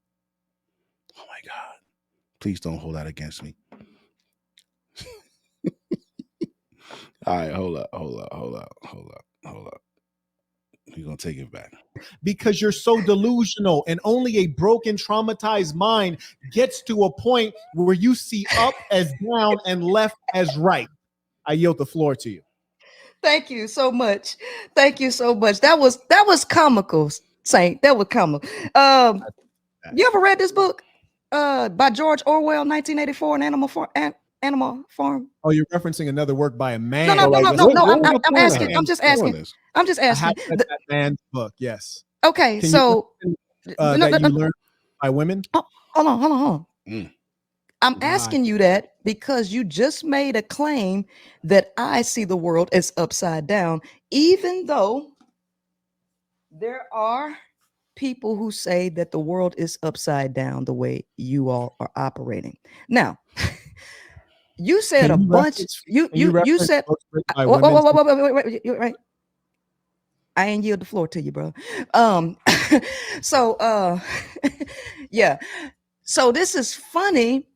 Speaker 2: Oh my god, please don't hold that against me. All right, hold up. He's gonna take it back.
Speaker 1: Because you're so delusional, and only a broken, traumatized mind gets to a point where you see up as down and left as right. I yield the floor to you.
Speaker 4: Thank you so much. Thank you so much. That was comical, Saint. That was comical.
Speaker 1: that.
Speaker 4: You ever read this book by George Orwell, 1984, an Animal Farm?
Speaker 1: Oh, you're referencing another work by a man.
Speaker 4: No.
Speaker 2: Like,
Speaker 4: I'm asking. I'm just asking. I'm just
Speaker 1: I have
Speaker 4: asking.
Speaker 1: read that man's book. Yes.
Speaker 4: Okay,
Speaker 1: Can
Speaker 4: so
Speaker 1: you that you learned by women?
Speaker 4: oh, hold on.
Speaker 2: Mm.
Speaker 4: I'm
Speaker 1: Why?
Speaker 4: asking you that because you just made a claim that I see the world as upside down, even though there are people who say that the world is upside down the way you all are operating. Now, you said
Speaker 1: Can
Speaker 4: a
Speaker 1: you
Speaker 4: bunch.
Speaker 1: reference-
Speaker 4: You
Speaker 1: can you reference
Speaker 4: said
Speaker 1: books written by
Speaker 4: wait,
Speaker 1: women?
Speaker 4: wait, right. I ain't yield the floor to you, bro. So yeah. So this is funny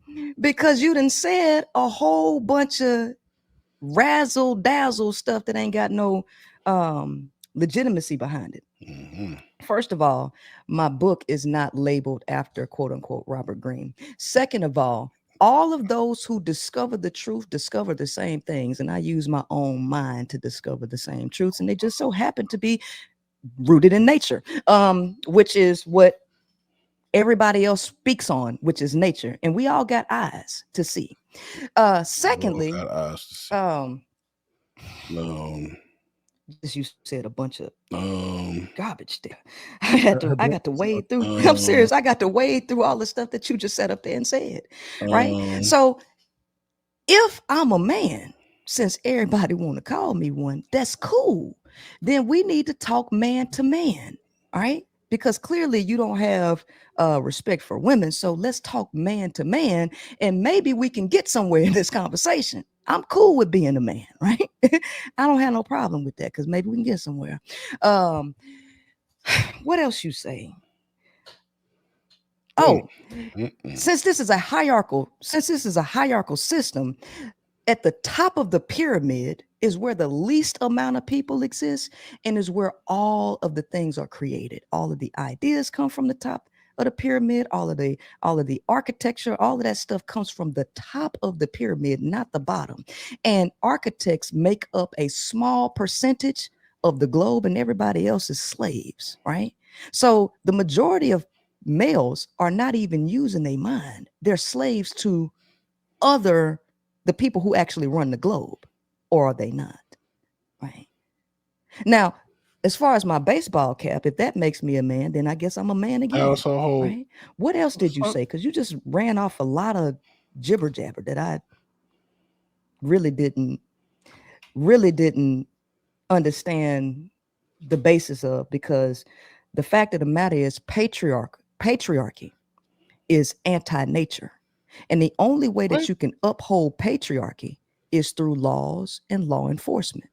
Speaker 4: because you done said a whole bunch of razzle dazzle stuff that ain't got no legitimacy behind it.
Speaker 2: Mm-hmm.
Speaker 4: First of all, my book is not labeled after quote unquote Robert Greene. Second of all of those who discover the truth discover the same things, and I use my own mind to discover the same truths, and they just so happen to be rooted in nature, which is what everybody else speaks on, which is nature, and we all got eyes to see. Secondly, you said a bunch of garbage there. I got to wade through. I'm serious. I got to wade through all the stuff that you just sat up there and said. Right. So if I'm a man, since everybody want to call me one, that's cool. Then we need to talk man to man. All right. Because clearly you don't have respect for women. So let's talk man to man, and maybe we can get somewhere in this conversation. I'm cool with being a man, right? I don't have no problem with that because maybe we can get somewhere. What else you say? Oh, since this is a hierarchical system, at the top of the pyramid is where the least amount of people exist, and is where all of the things are created. All of the ideas come from the top of the pyramid. All of the architecture, all of that stuff comes from the top of the pyramid, not the bottom. And architects make up a small percentage of the globe, and everybody else is slaves, right? So the majority of males are not even using their mind. They're slaves to the people who actually run the globe, or are they not? Right. Now, as far as my baseball cap, if that makes me a man, then I guess I'm a man again. Right. What else did you say? Because you just ran off a lot of jibber jabber that I really didn't understand the basis of, because the fact of the matter is patriarchy is anti-nature. And the only way that you can uphold patriarchy is through laws and law enforcement.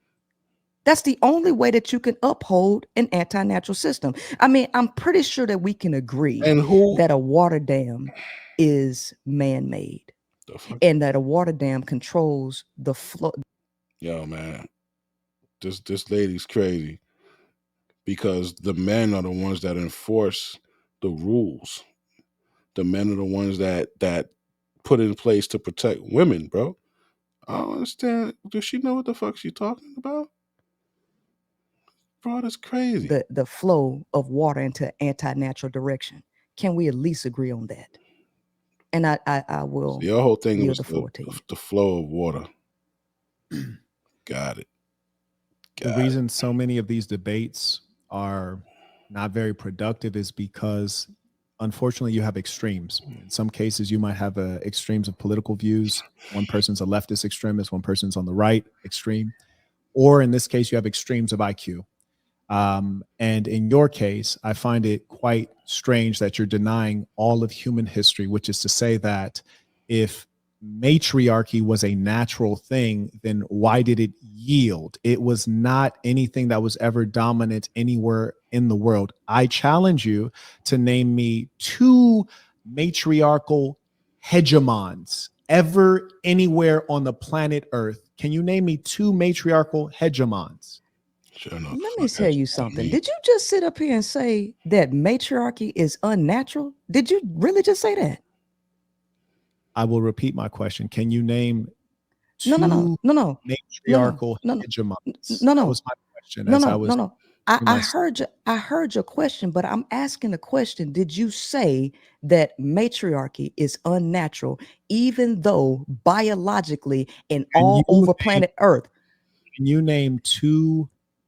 Speaker 4: That's the only way that you can uphold an anti-natural system. I mean, I'm pretty sure that we can agree that a water dam is man-made, and that a water dam controls the flow.
Speaker 2: Yo, man, this lady's crazy, because the men are the ones that enforce the rules. The men are the ones that put in place to protect women, bro. I don't understand. Does she know what the fuck she's talking about? Bro, that's crazy.
Speaker 4: The flow of water into anti-natural direction. Can we at least agree on that? And I will.
Speaker 2: So your whole thing was
Speaker 4: the
Speaker 2: flow of water. Got it.
Speaker 1: The reason so many of these debates are not very productive is because, unfortunately, you have extremes. In some cases, you might have extremes of political views. One person's a leftist extremist, one person's on the right extreme. Or in this case, you have extremes of IQ. And in your case, I find it quite strange that you're denying all of human history, which is to say that if matriarchy was a natural thing, then why did it yield? It was not anything that was ever dominant anywhere in the world. I challenge you to name me 2 matriarchal hegemons ever anywhere on the planet Earth. Can you name me 2 matriarchal hegemons?
Speaker 4: Let me tell you something. Did you just sit up here and say that matriarchy is unnatural? Did you really just say that?
Speaker 1: I will repeat my question. Can you name 2
Speaker 4: no
Speaker 1: matriarchal hegemons?
Speaker 4: No.
Speaker 1: That was my question.
Speaker 4: I heard your question, but I'm asking a question. Did you say that matriarchy is unnatural, even though biologically and all over planet Earth?
Speaker 1: Can you name 2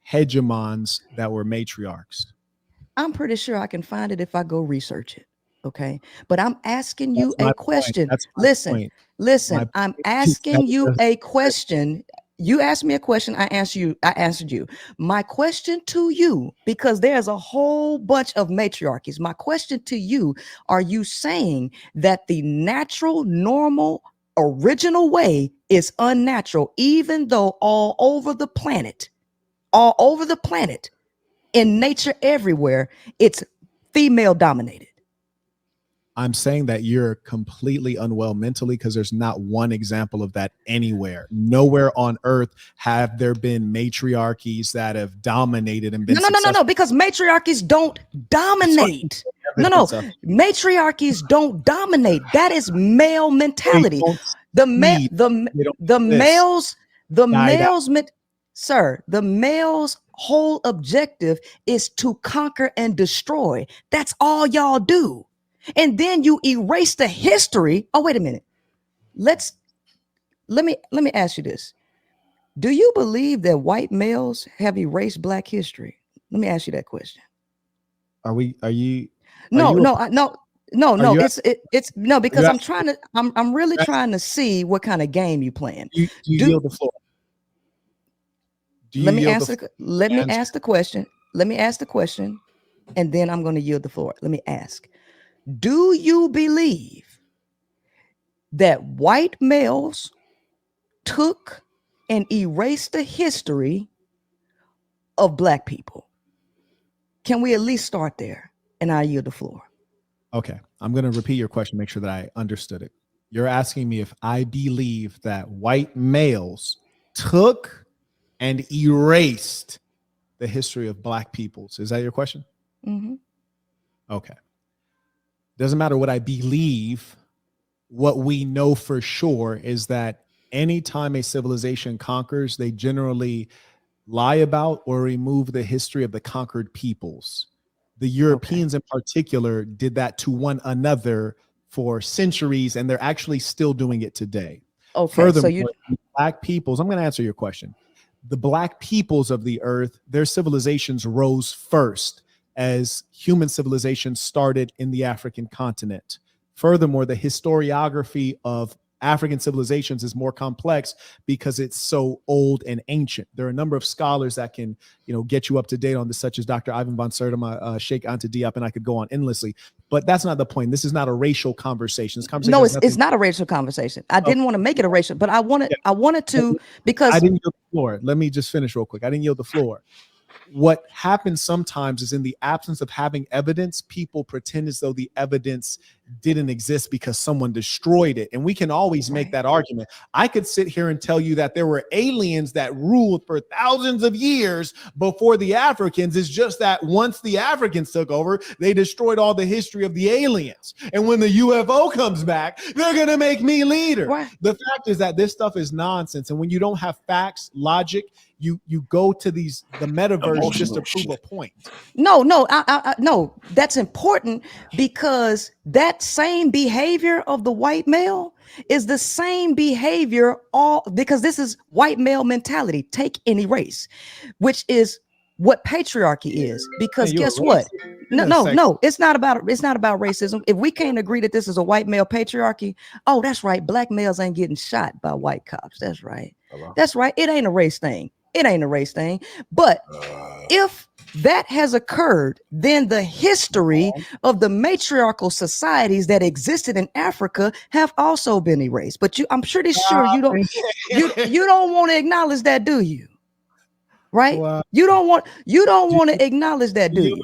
Speaker 1: hegemons that were matriarchs?
Speaker 4: I'm pretty sure I can find it if I go research it. Okay. But I'm asking you
Speaker 1: That's my
Speaker 4: a question.
Speaker 1: point. That's my
Speaker 4: Listen,
Speaker 1: point.
Speaker 4: listen,
Speaker 1: My
Speaker 4: I'm
Speaker 1: point is that
Speaker 4: asking you
Speaker 1: doesn't
Speaker 4: a
Speaker 1: exist.
Speaker 4: question. You asked me a question. I answered you. My question to you, because there's a whole bunch of matriarchies. My question to you, are you saying that the natural, normal, original way is unnatural, even though all over the planet, in nature everywhere, it's female dominated?
Speaker 1: I'm saying that you're completely unwell mentally because there's not one example of that anywhere. Nowhere on earth have there been matriarchies that have dominated and been successful.
Speaker 4: No, because matriarchies don't dominate. No, matriarchies don't dominate. That is male mentality. The male's whole objective is to conquer and destroy. That's all y'all do. And then you erase the history. Oh, wait a minute. Let me ask you this. Do you believe that white males have erased Black history? Let me ask you that question.
Speaker 1: No.
Speaker 4: It's no, because I'm really trying to see what kind of game you playing.
Speaker 1: Do you yield the floor?
Speaker 4: Let me ask the question. Let me ask the question, and then I'm going to yield the floor. Let me ask. Do you believe that white males took and erased the history of Black people? Can we at least start there? And I yield the floor.
Speaker 1: Okay, I'm going to repeat your question, make sure that I understood it. You're asking me if I believe that white males took and erased the history of Black peoples. Is that your question?
Speaker 4: Mm-hmm.
Speaker 1: Okay. Doesn't matter what I believe. What we know for sure is that anytime a civilization conquers, they generally lie about or remove the history of the conquered peoples. The Europeans in particular did that to one another for centuries, and they're actually still doing it today.
Speaker 4: Okay,
Speaker 1: furthermore, Black peoples, I'm going to answer your question. The Black peoples of the earth, their civilizations rose first as human civilization started in the African continent. Furthermore, the historiography of African civilizations is more complex because it's so old and ancient. There are a number of scholars that can, get you up to date on this, such as Dr. Ivan von Sertima, Sheikh Anta Diop, and I could go on endlessly. But that's not the point. This is not a racial conversation. This conversation
Speaker 4: it's not a racial conversation. I didn't want to make it a racial, but I wanted to, because
Speaker 1: I didn't yield the floor. Let me just finish real quick. I didn't yield the floor. What happens sometimes is in the absence of having evidence, people pretend as though the evidence didn't exist because someone destroyed it. And we can always make that argument. I could sit here and tell you that there were aliens that ruled for thousands of years before the Africans. It's just that once the Africans took over, they destroyed all the history of the aliens. And when the UFO comes back, they're going to make me leader.
Speaker 4: Right.
Speaker 1: The fact is that this stuff is nonsense. And when you don't have facts, logic, you go to the metaverse just to prove a point.
Speaker 4: No, that's important, because that same behavior of the white male is the same behavior, because this is white male mentality, take and erase, which is what patriarchy is. Because guess what? No, it's not about racism. If we can't agree that this is a white male patriarchy, oh, that's right, Black males ain't getting shot by white cops. That's right. That's right. It ain't a race thing. But if that has occurred, then the history of the matriarchal societies that existed in Africa have also been erased. But I'm pretty sure you don't want to acknowledge that, do you? Right?
Speaker 1: Wow.
Speaker 4: You don't want to acknowledge that, do you?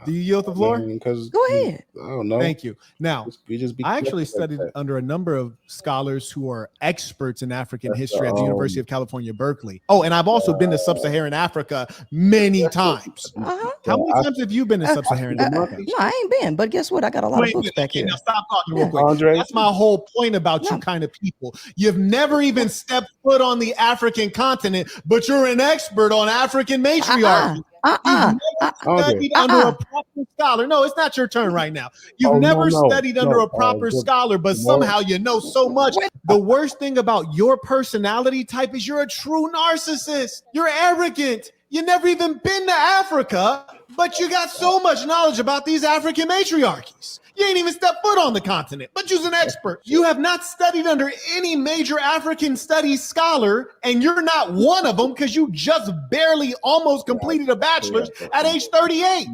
Speaker 1: Do you yield the floor?
Speaker 4: Go ahead.
Speaker 2: I don't know.
Speaker 1: Thank you. Now, I actually studied under a number of scholars who are experts in African history at the University of California, Berkeley. Oh, and I've also been to sub-Saharan Africa many times.
Speaker 4: Uh-huh.
Speaker 1: How many times have you been to sub-Saharan Africa?
Speaker 4: No, I ain't been, but guess what? I got a lot of books back here.
Speaker 1: Now stop talking real quick. Andre. That's my whole point about you kind of people. You've never even stepped foot on the African continent, but you're an expert on African matriarchy. You've never studied under a proper scholar. No, it's not your turn right now. You've never studied under a proper scholar, but somehow you know so much. The worst thing about your personality type is you're a true narcissist. You're arrogant. You never even been to Africa, but you got so much knowledge about these African matriarchies. You ain't even stepped foot on the continent, but you're an expert. You have not studied under any major African studies scholar, and you're not one of them because you just barely almost completed a bachelor's at age 38.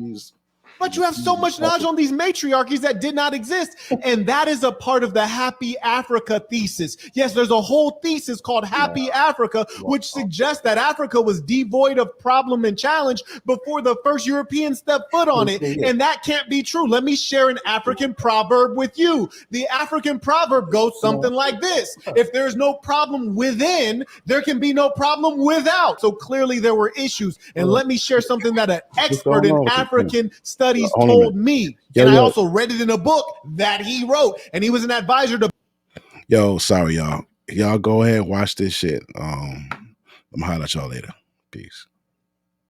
Speaker 1: But you have so much knowledge on these matriarchies that did not exist. And that is a part of the Happy Africa thesis. Yes, there's a whole thesis called Happy Africa, which suggests that Africa was devoid of problem and challenge before the first Europeans stepped foot on it. And that can't be true. Let me share an African proverb with you. The African proverb goes something like this. If there's no problem within, there can be no problem without. So clearly there were issues. And let me share something that an expert in African studies told me. And I also read it in a book that he wrote, and he was an advisor to.
Speaker 2: Yo, sorry, y'all. Y'all go ahead and watch this shit. I'm gonna holler at y'all later. Peace.